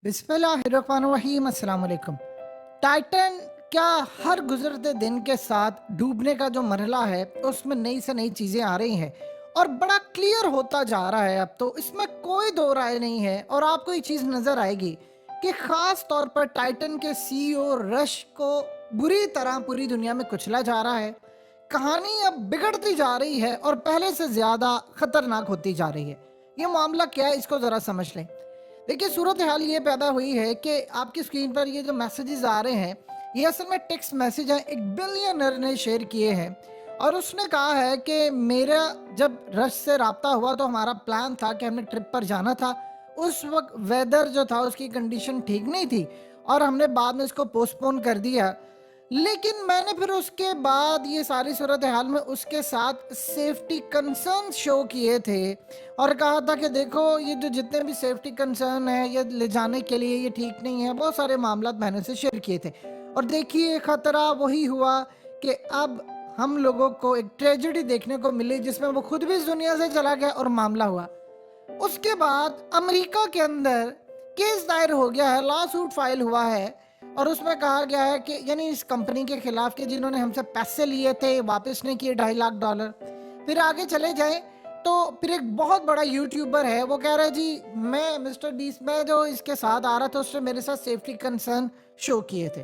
बिस्मिल्लाहिर्रहमानिर्रहीम अस्सलाम वालेकुम। टाइटन क्या हर गुजरते दिन के साथ डूबने का जो मरहला है उसमें नई से नई चीज़ें आ रही हैं और बड़ा क्लियर होता जा रहा है। अब तो इसमें कोई दो राय नहीं है और आपको ये चीज़ नज़र आएगी कि ख़ास तौर पर टाइटन के सीईओ रश को बुरी तरह पूरी दुनिया में कुचला जा रहा है। कहानी अब बिगड़ती जा रही है और पहले से ज़्यादा खतरनाक होती जा रही है। ये मामला क्या है, इसको ज़रा समझ लें। देखिए, सूरत हाल ये पैदा हुई है कि आपकी स्क्रीन पर ये जो मैसेजेस आ रहे हैं, ये असल में टेक्स्ट मैसेज हैं, एक बिलियनर ने शेयर किए हैं और उसने कहा है कि मेरा जब रश से राब्ता हुआ तो हमारा प्लान था कि हमने ट्रिप पर जाना था। उस वक्त वेदर जो था उसकी कंडीशन ठीक नहीं थी और हमने बाद में इसको पोस्टपोन कर दिया। लेकिन मैंने फिर उसके बाद ये सारी सूरत हाल में उसके साथ सेफ्टी कंसर्न शो किए थे और कहा था कि देखो, ये जो जितने भी सेफ्टी कंसर्न है ये ले जाने के लिए ये ठीक नहीं है। बहुत सारे मामला मैंने से शेयर किए थे और देखिए, खतरा वही हुआ कि अब हम लोगों को एक ट्रेजेडी देखने को मिली जिसमें वो खुद भी इस दुनिया से चला गया और मामला हुआ। उसके बाद अमेरिका के अंदर केस दायर हो गया है, लॉ सूट फाइल हुआ है और उसमें कहा गया है कि यानी इस कंपनी के खिलाफ कि जिन्होंने हमसे पैसे लिए थे वापस नहीं किए, $2.5 लाख। फिर आगे चले जाएं तो फिर एक बहुत बड़ा यूट्यूबर है, वो कह रहा है जी मैं मिस्टर बीस में जो इसके साथ आ रहा था उसने मेरे साथ सेफ्टी कंसर्न शो किए थे।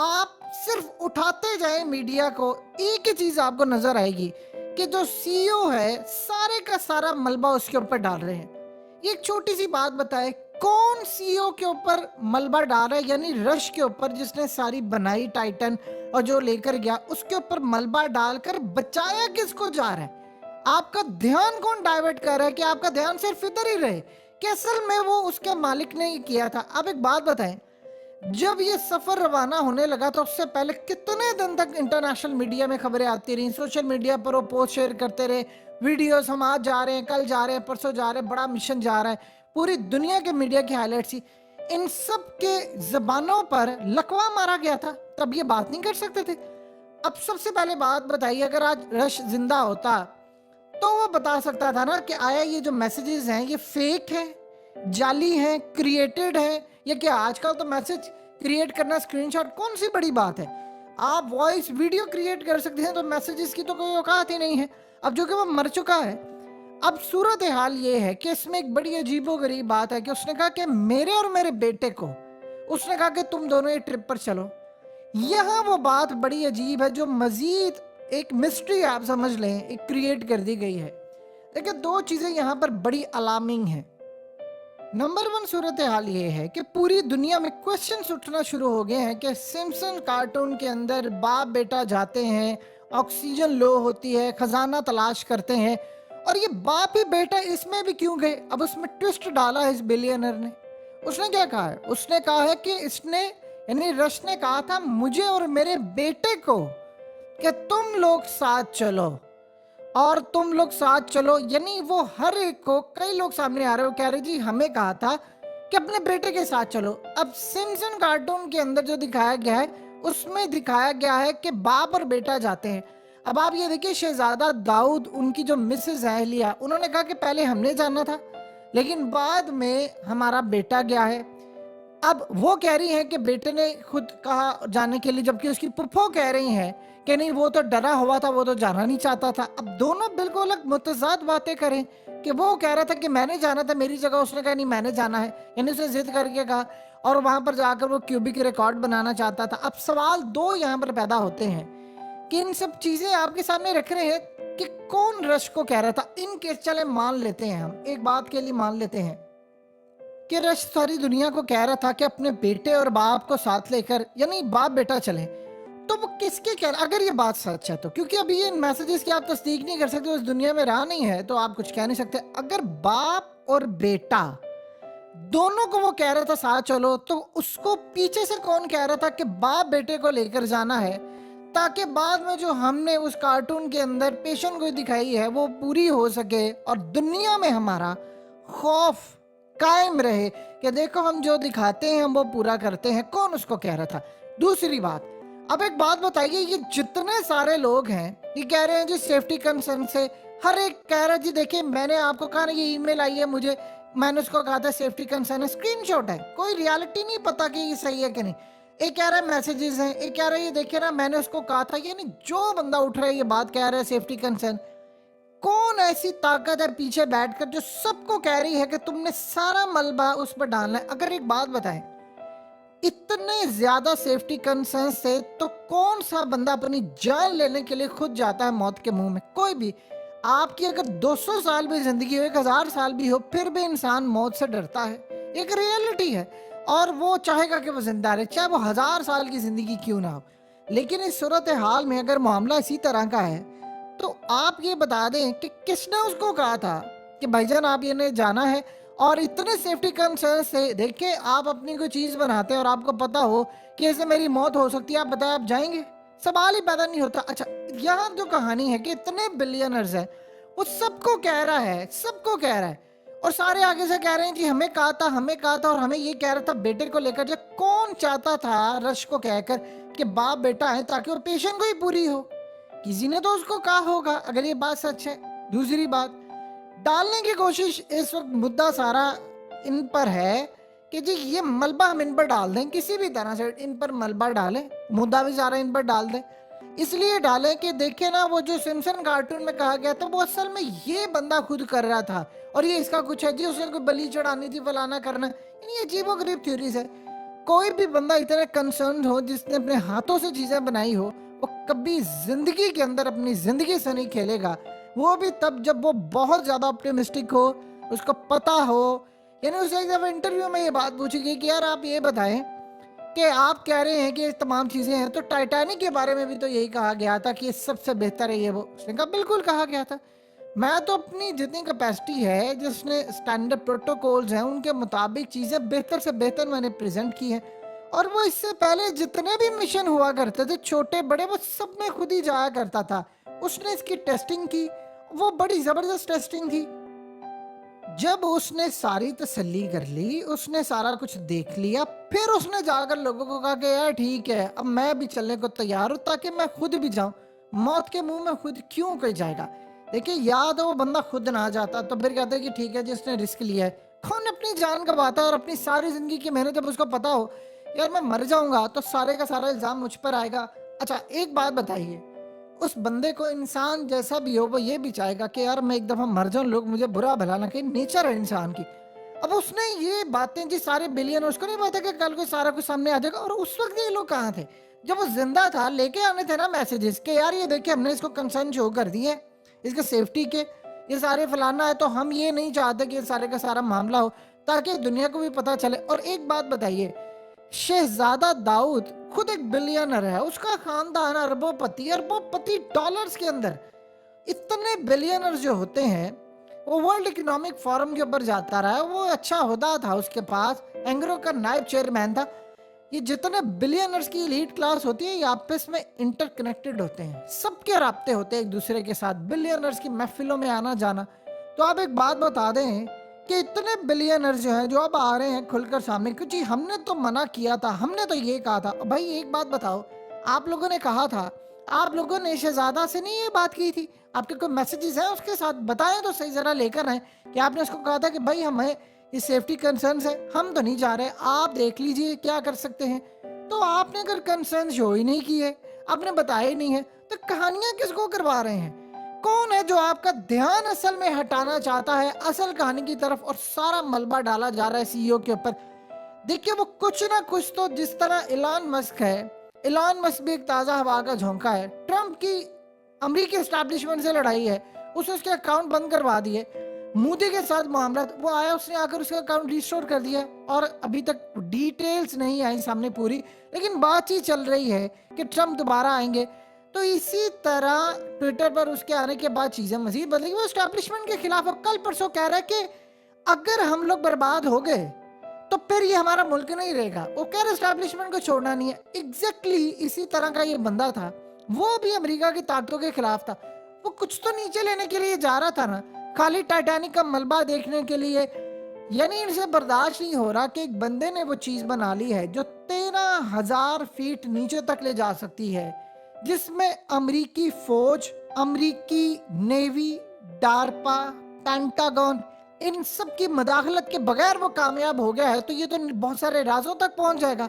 आप सिर्फ उठाते जाएं मीडिया को, एक ही चीज आपको नजर आएगी कि जो सीईओ है सारे का सारा मलबा उसके ऊपर डाल रहे हैं। ये एक छोटी सी बात बताए, कौन सीईओ के ऊपर मलबा डाल रहा है? यानी रश के ऊपर, जिसने सारी बनाई टाइटन और जो लेकर गया उसके ऊपर मलबा डालकर बचाया किसको जा रहा है? आपका ध्यान कौन डाइवर्ट कर रहा है कि आपका ध्यान सिर्फ इधर ही रहे कि असल में वो उसके मालिक ने ही किया था? अब एक बात बताएं, जब ये सफर रवाना होने लगा तो उससे पहले कितने दिन तक इंटरनेशनल मीडिया में खबरें आती रही, सोशल मीडिया पर वो पोस्ट शेयर करते रहे, वीडियोस हम आज जा रहे हैं, कल जा रहे हैं, परसों जा रहे हैं, बड़ा मिशन जा रहा है, पूरी दुनिया के मीडिया की हाईलाइट्स थी। इन सब के जबानों पर लकवा मारा गया था, तब ये बात नहीं कर सकते थे। अब सबसे पहले बात बताइए, अगर आज रश जिंदा होता तो वो बता सकता था ना कि आया ये जो मैसेजेस हैं ये फेक है, जाली है, क्रिएटेड है, या क्या? आजकल तो मैसेज क्रिएट करना, स्क्रीनशॉट कौन सी बड़ी बात है? आप वॉइस वीडियो क्रिएट कर सकते हैं, तो मैसेजेस की तो कोई औकात ही नहीं है। अब जो कि वो मर चुका है। अब सूरत हाल ये है कि इसमें एक बड़ी अजीबोगरीब बात है कि उसने कहा कि मेरे और मेरे बेटे को, उसने कहा कि तुम दोनों ये ट्रिप पर चलो। यहाँ वो बात बड़ी अजीब है जो मजीद एक मिस्ट्री आप समझ लें एक क्रिएट कर दी गई है। देखिए, दो चीजें यहाँ पर बड़ी अलार्मिंग हैं। नंबर वन सूरत हाल ये है कि पूरी दुनिया में क्वेश्चंस उठना शुरू हो गए हैं कि सिम्पसन कार्टून के अंदर बाप बेटा जाते हैं, ऑक्सीजन लो होती है, खजाना तलाश करते हैं, और ये बाप ही बेटा इसमें भी क्यों गए? अब उसमें ट्विस्ट डाला है इस बिलियनर ने। उसने क्या कहा है? उसने कहा है कि इसने यानी रश ने कहा था मुझे और मेरे बेटे को कि तुम लोग साथ चलो, और तुम लोग साथ चलो यानी वो हर एक को, कई लोग सामने आ रहे हो कह रहे जी हमें कहा था कि अपने बेटे के साथ चलो। अब सिम्पसन कार्टून के अंदर जो दिखाया गया है उसमें दिखाया गया है कि बाप और बेटा जाते हैं। अब आप ये देखिए, शहजादा दाऊद, उनकी जो मिसेस है लिया, उन्होंने कहा कि पहले हमने जाना था लेकिन बाद में हमारा बेटा गया है। अब वो कह रही हैं कि बेटे ने खुद कहा जाने के लिए, जबकि उसकी पुप्पो कह रही हैं कि नहीं वो तो डरा हुआ था, वो तो जाना नहीं चाहता था। अब दोनों बिल्कुल अलग मुतजाद बातें करें कि वो कह रहा था कि मैंने जाना था मेरी जगह, उसने कहा नहीं मैंने जाना है, यानी उसने जिद करके कहा और वहां पर जाकर वो क्यूबिक रिकॉर्ड बनाना चाहता था। अब सवाल दो यहाँ पर पैदा होते हैं कि इन सब चीजें आपके सामने रख रहे हैं कि कौन रश को कह रहा था। इन केस चले मान लेते हैं, हम एक बात के लिए मान लेते हैं कि रश सारी दुनिया को कह रहा था कि अपने बेटे और बाप को साथ लेकर, यानी बाप बेटा चले, तो वो किसके कह रहा? अगर ये बात सच है तो, क्योंकि अभी ये मैसेजेस की आप तस्दीक नहीं कर सकते, उस दुनिया में रहा नहीं है तो आप कुछ कह नहीं सकते। अगर बाप और बेटा दोनों को वो कह रहा था साथ चलो, तो उसको पीछे से कौन कह रहा था कि बाप बेटे को लेकर जाना है, ताकि बाद में जो हमने उस कार्टून के अंदर पेशन को दिखाई है वो पूरी हो सके और दुनिया में हमारा खौफ कायम रहे कि देखो हम जो दिखाते हैं हम वो पूरा करते हैं। कौन उसको कह रहा था? दूसरी बात, अब एक बात बताइए, ये जितने सारे लोग हैं ये कह रहे हैं जी सेफ्टी कंसर्न से, हर एक कह रहा है जी देखिए मैंने आपको कहा ना, ये ईमेल आई है मुझे, मैंने उसको कहा था सेफ्टी कंसर्न है, स्क्रीनशॉट है, कोई रियलिटी नहीं पता कि ये सही है कि नहीं। एक कह रहा है मैसेजेस हैं, एक कह रहा है ये देखिए ना मैंने उसको कहा था, ये नहीं जो बंदा उठ रहा है ये बात कह रहा है सेफ्टी कंसर्न। कौन ऐसी ताकत है पीछे बैठकर जो सबको कह रही है कि तुमने सारा मलबा उस पर डालना है। अगर एक बात बताएं, इतने ज्यादा सेफ्टी कंसर्न से तो कौन सा बंदा अपनी जान लेने के लिए खुद जाता है मौत के मुंह में? कोई भी। आपकी अगर 200 साल भी जिंदगी हो, 1000 साल भी हो, फिर भी इंसान मौत से डरता है। एक रियलिटी है। और वो चाहेगा कि वो जिंदा रहे, चाहे वो 1000 साल की जिंदगी क्यों ना हो। लेकिन इस सूरत हाल में अगर मामला इसी तरह का है, तो आप ये बता दें कि किसने उसको कहा था कि भाईजान आप ये नहीं जाना है। और इतने सेफ्टी कंसर्न से देखिए, आप अपनी कोई चीज बनाते हैं और आपको पता हो कि ऐसे मेरी मौत हो सकती है, आप बताएं आप जाएंगे? सवाल ही पैदा नहीं होता। अच्छा, यहाँ जो कहानी है कि इतने बिलियनर्स हैं, वो सबको कह रहा है, सबको कह रहा है, और सारे आगे से कह रहे हैं कि हमें कहा था, हमें कहा था, और हमें ये कह रहा था बेटे को लेकर। जो कौन चाहता था रश को कहकर कि बाप बेटा है, ताकि वो पेशेंट को ही पूरी हो? किसी ने तो उसको कहा होगा, अगर ये बात सच है। दूसरी बात, डालने की कोशिश इस वक्त मुद्दा सारा इन पर है कि जी ये मलबा हम इन पर डाल दें, किसी भी तरह से इन पर मलबा डालें, मुद्दा भी सारा इन पर डाल दें। इसलिए डालें कि देखिए ना, वो जो सिम्पसन कार्टून में कहा गया था वो असल में ये बंदा खुद कर रहा था, और ये इसका कुछ है जी, उसने कोई बलि चढ़ानी थी, फलाना करना। ये अजीबोगरीब थ्योरीज है। कोई भी बंदा इतना कंसर्न हो, जिसने अपने हाथों से चीजें बनाई हो, वो कभी जिंदगी के अंदर अपनी जिंदगी से नहीं खेलेगा। वो भी तब जब वो बहुत ज्यादा ऑप्टिमिस्टिक हो, उसको पता हो। यानी उसे एक दफा इंटरव्यू में ये बात पूछी गई कि यार आप ये बताएं कि आप कह रहे हैं कि ये तमाम चीजें हैं, तो टाइटैनिक के बारे में भी तो यही कहा गया था कि ये सबसे बेहतर है ये वो। उसने कहा बिल्कुल कहा गया था, मैं तो अपनी जितनी कैपेसिटी है, जिसने स्टैंडर्ड प्रोटोकॉल्स हैं उनके मुताबिक चीजें बेहतर से बेहतर मैंने प्रेजेंट की है। और वो इससे पहले जितने भी मिशन हुआ करते थे छोटे बड़े, वो सब में खुद ही जाया करता था। उसने इसकी टेस्टिंग की, वो बड़ी जबरदस्त टेस्टिंग थी। जब उसने सारी तसल्ली कर ली, उसने सारा कुछ देख लिया, फिर उसने जाकर लोगों को कहा कि यार ठीक है, अब मैं भी चलने को तैयार हूं, ताकि मैं खुद भी जाऊं। मौत के मुंह में खुद क्यों कोई जाएगा? देखिए, याद है वो बंदा खुद ना जाता तो फिर कहते कि ठीक है जिसने रिस्क लिया है। कौन अपनी जान गवाता है और अपनी सारी जिंदगी की मेहनत, जब उसको पता हो यार मैं मर जाऊंगा तो सारे का सारा इल्जाम मुझ पर आएगा। अच्छा, एक बात बताइए, उस बंदे को इंसान जैसा भी हो वो ये भी चाहेगा कि यार मैं एक दफा मर जाऊं, लोग मुझे बुरा भला ना कहें, नेचर है इंसान की। अब उसने ये बातें जी सारे बिलियन, उसको नहीं पता कि कल को सारा कुछ सामने आ जाएगा। और उस वक्त ये लोग कहाँ थे? जब वो जिंदा था लेके आने थे ना मैसेजेस के, यार ये देखिए हमने इसको कंसर्न शो कर दिए इसके सेफ्टी के, ये सारे फलाना है, तो हम ये नहीं चाहते कि ये सारे का सारा मामला हो, ताकि दुनिया को भी पता चले। और एक बात बताइए, शहजादा दाऊद खुद एक बिलियनर है, उसका खानदान अरबोपति डॉलर्स के अंदर। इतने बिलियनर जो होते हैं, वो वर्ल्ड इकोनॉमिक फोरम के ऊपर जाता रहा है, वो अच्छा ओहदा था उसके पास, एंग्रो का नायब चेयरमैन था। ये जितने बिलियनर्स की एलीट क्लास होती है, ये आपस में इंटरकनेक्टेड होते हैं, सबके राब्ते होते हैं एक दूसरे के साथ, बिलियनर्स की महफिलों में आना जाना। तो आप एक बात बता दें कि इतने बिलियनर्स जो हैं, जो अब आ रहे हैं खुलकर सामने, क्योंकि हमने तो मना किया था, हमने तो ये कहा था। भाई एक बात बताओ, आप लोगों ने कहा था, आप लोगों ने शहजादा से नहीं ये बात की थी? आपके कोई मैसेजेस हैं उसके साथ? बताएं तो सही, जरा लेकर आए कि आपने उसको कहा था कि भाई हमें ये सेफ्टी कंसर्न्स है, हम तो नहीं जा रहे, आप देख लीजिए क्या कर सकते हैं। तो आपने अगर कंसर्न शो ही नहीं किए, आपने बताया ही नहीं है, तो कहानियां किसको करवा रहे हैं? कौन है जो आपका ध्यान असल में हटाना चाहता है असल कहानी की तरफ, और सारा मलबा डाला जा रहा है सीईओ के ऊपर? देखिए, वो कुछ ना कुछ तो, जिस तरह इलॉन मस्क है, इलॉन मस्क भी एक ताजा हवा का झोंका है। ट्रंप की अमेरिकी एस्टैब्लिशमेंट से लड़ाई है, उसके अकाउंट बंद करवा दिए। मोदी के साथ मामला, वो आया, उसने आकर उसका अकाउंट रिस्टोर कर दिया, और अभी तक डिटेल्स नहीं आई सामने पूरी, लेकिन बातचीत चल रही है कि ट्रंप दोबारा आएंगे। तो इसी तरह ट्विटर पर उसके आने के बाद चीजें मजीद बदलेगी। वो एस्टैब्लिशमेंट के खिलाफ अब कल परसों कह रहा है कि अगर हम लोग बर्बाद हो गए तो फिर ये हमारा मुल्क नहीं रहेगा। वो कह रहे एस्टैब्लिशमेंट को छोड़ना नहीं है। एग्जैक्टली इसी तरह का ये बंदा था, वो भी अमेरिका की ताकतों के खिलाफ था। वो कुछ तो नीचे लेने के लिए जा रहा था ना, खाली टाइटैनिक का मलबा देखने के लिए। यानी इनसे बर्दाश्त नहीं हो रहा कि एक बंदे ने वो चीज बना ली है जो 13,000 फीट नीचे तक ले जा सकती है, जिसमें अमेरिकी फौज, अमेरिकी नेवी, डार्पा, पेंटागन इन सब की मदाखलत के बगैर वो कामयाब हो गया है, तो ये तो बहुत सारे राज़ों तक पहुँच जाएगा।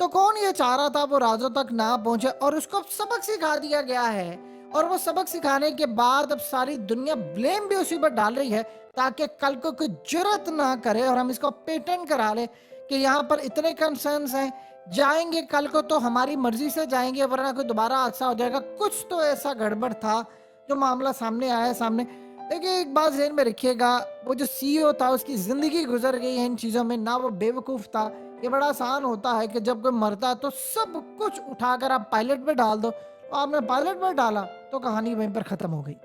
तो कौन ये चाह रहा था वो राज़ों तक ना पहुँचे और उसको अब सबक सिखा दिया गया है। और वो सबक सिखाने के बाद अब सारी दुनिया ब्लेम भी उसी पर डाल रही है, ताकि कल को कोई जुर्अत ना करे और हम इसको पेटेंट करा लें कि यहाँ पर इतने कंसर्न्स हैं, जाएँगे कल को तो हमारी मर्ज़ी से जाएँगे, वरना कोई दोबारा हादसा हो जाएगा। कुछ तो ऐसा गड़बड़ था, जो मामला सामने आया है सामने। देखिए, एक बात ज़हन में रखिएगा, वो जो सीईओ था उसकी ज़िंदगी गुज़र गई है इन चीज़ों में, ना वो बेवकूफ़ था। ये बड़ा आसान होता है कि जब कोई मरता है तो सब कुछ उठाकर आप पायलट पे डाल दो। आपने पायलट पे डाला तो कहानी वहीं पर ख़त्म हो गई।